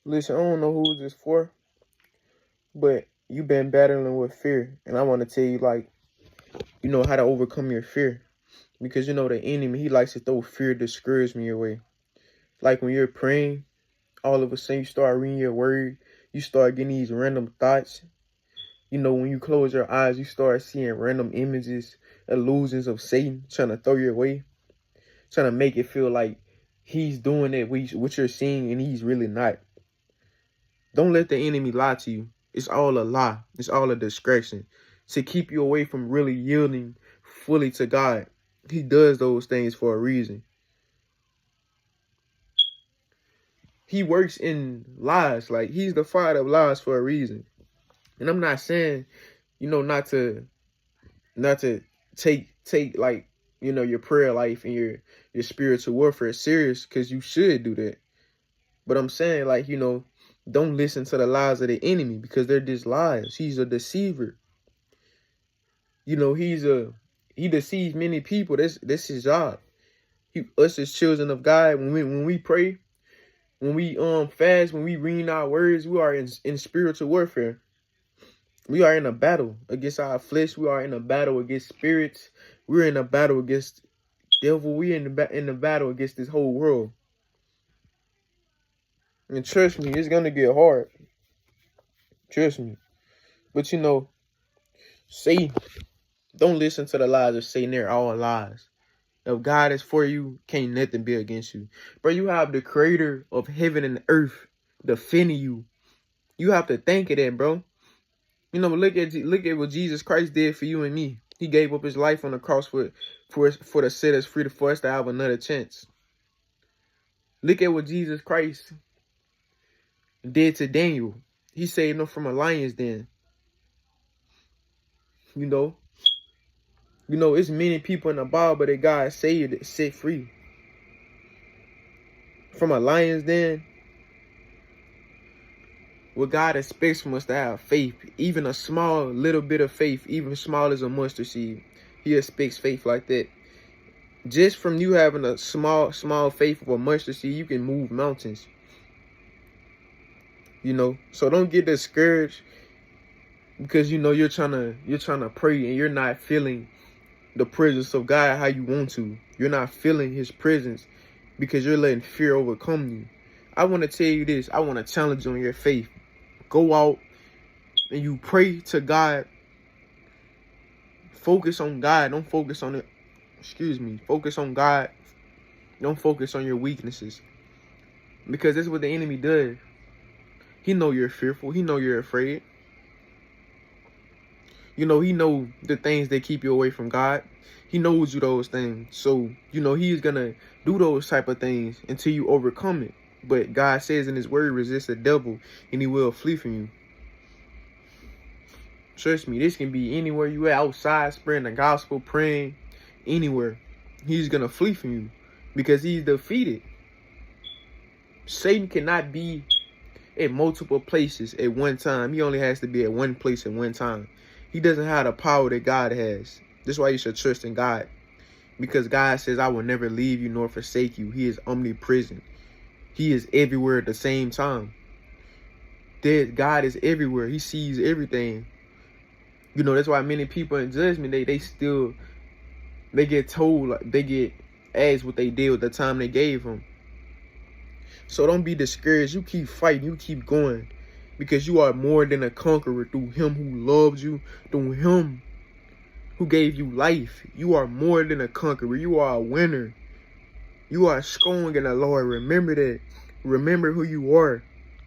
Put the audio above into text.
Listen, I don't know who this for, but you've been battling with fear. And I want to tell you, like, how to overcome your fear. Because, the enemy, he likes to throw fear, discouragement your way. Like when you're praying, all of a sudden you start reading your word, you start getting these random thoughts. When you close your eyes, you start seeing random images, illusions of Satan trying to throw your way, trying to make it feel like he's doing it, what you're seeing, and he's really not. Don't let the enemy lie to you. It's all a lie. It's all a distraction to keep you away from really yielding fully to God. He does those things for a reason. He works in lies. Like, he's the father of lies for a reason. And I'm not saying, not to take like, your prayer life and your spiritual warfare serious, because you should do that. But I'm saying, like, don't listen to the lies of the enemy, because they're just lies. He's a deceiver. He deceives many people. That's his job. Us as children of God, when we pray, when we fast, when we read our words, we are in spiritual warfare. We are in a battle against our flesh. We are in a battle against spirits. We're in a battle against devil. We're in the battle against this whole world. And trust me, it's gonna get hard. Trust me. But Satan, don't listen to the lies of Satan. They're all lies. If God is for you, can't nothing be against you. Bro, you have the creator of heaven and earth defending you. You have to think of that, bro. Look at what Jesus Christ did for you and me. He gave up his life on the cross for to set us free, for us to have another chance. Look at what Jesus Christ did to Daniel. He saved him from a lion's den. It's many people in the Bible that God saved, set free from a lion's den. What God expects from us to have faith, even a small little bit of faith, even small as a mustard seed. He expects faith like that. Just from you having a small faith of a mustard seed, you can move mountains. So don't get discouraged because you're trying to pray and you're not feeling the presence of God how you want to. You're not feeling his presence because you're letting fear overcome you. I want to tell you this. I want to challenge you on your faith. Go out and you pray to God. Focus on God. Don't focus on it. Focus on God. Don't focus on your weaknesses. Because that's what the enemy does. He know you're fearful. He know you're afraid. He know the things that keep you away from God. He knows you those things. So, he's going to do those type of things until you overcome it. But God says in his word, resist the devil and he will flee from you. Trust me, this can be anywhere you at, outside, spreading the gospel, praying, anywhere. He's going to flee from you because he's defeated. Satan cannot be at multiple places at one time. He only has to be at one place at one time. He doesn't have the power that God has. That's why you should trust in God. Because God says, I will never leave you nor forsake you. He is omnipresent. He is everywhere at the same time. God is everywhere. He sees everything. That's why many people in judgment, they get told, like, they get asked what they did with the time they gave him. So don't be discouraged. You keep fighting. You keep going. Because you are more than a conqueror through him who loved you, through him who gave you life. You are more than a conqueror. You are a winner. You are strong in the Lord. Remember that. Remember who you are.